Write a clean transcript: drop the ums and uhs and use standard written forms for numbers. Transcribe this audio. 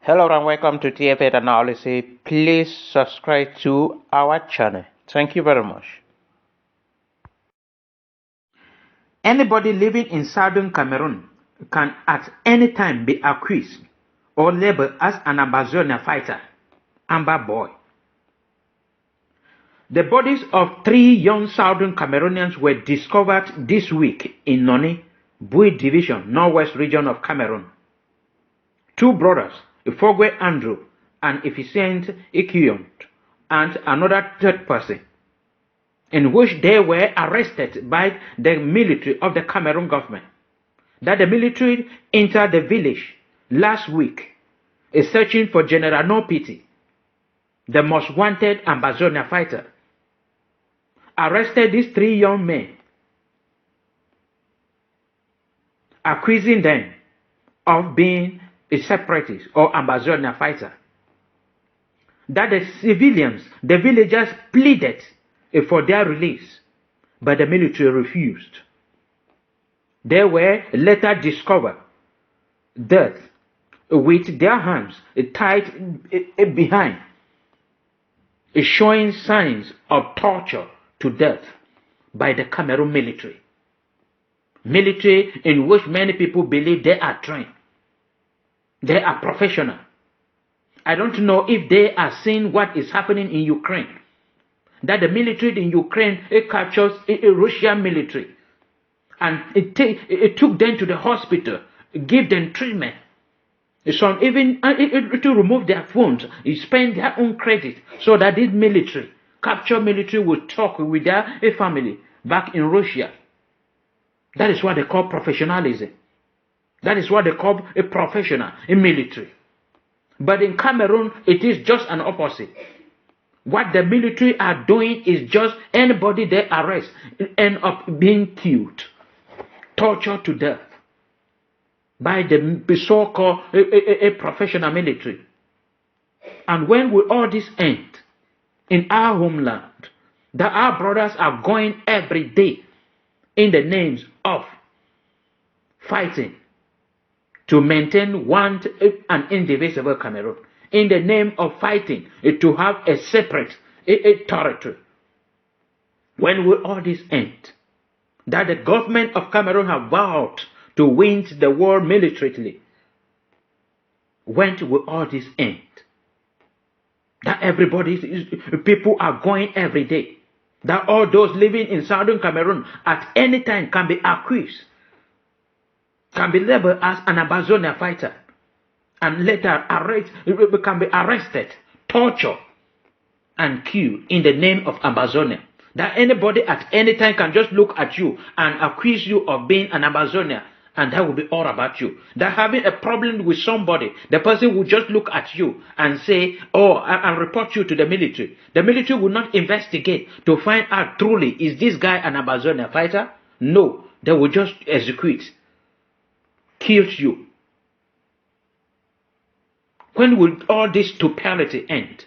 Hello and welcome to TFA Analysis. Please subscribe to our channel. Thank you very much. Anybody living in southern Cameroon can at any time be accused or labeled as an Ambazonia fighter, Amber Boy. The bodies of 3 young southern Cameroonians were discovered this week in Noni, Bui Division, Northwest region of Cameroon. 2 brothers, Ifogwe Andrew and Efficient Ikiyont, and another third person, in which they were arrested by the military of the Cameroon government. That the military entered the village last week, is searching for General Nopiti, the most wanted Ambazonia fighter. Arrested these 3 young men, accusing them of being a separatist or Ambazonia fighter. That the civilians, the villagers pleaded for their release, but the military refused. They were later discovered dead with their hands tied behind, showing signs of torture to death by the Cameroon military. Military in which many people believe they are trained. They are professional. I don't know if they are seeing what is happening in Ukraine. That the military in Ukraine, it captures a Russian military. And it took them to the hospital, give them treatment. Some even to remove their phones, spend their own credit so that this military, captured military, will talk with their family back in Russia. That is what they call professionalism. That is what they call a professional in military. But in Cameroon, it is just an opposite. What the military are doing is just anybody they arrest end up being killed, tortured to death by the so-called a professional military. And when will all this end in our homeland? That our brothers are going every day in the names of fighting to maintain one and indivisible Cameroon, in the name of fighting to have a separate territory. When will all this end? That the government of Cameroon have vowed to win the war militarily. When will all this end? That people are going every day. That all those living in southern Cameroon at any time can be accused, can be labeled as an Ambazonia fighter, and later can be arrested, tortured, and killed in the name of Ambazonia. That anybody at any time can just look at you and accuse you of being an Ambazonia, and that will be all about you. That having a problem with somebody, the person will just look at you and say, oh, I'll report you to the military. The military will not investigate to find out truly, is this guy an Ambazonia fighter? No, they will just execute. Killed you. When will all this stupidity end?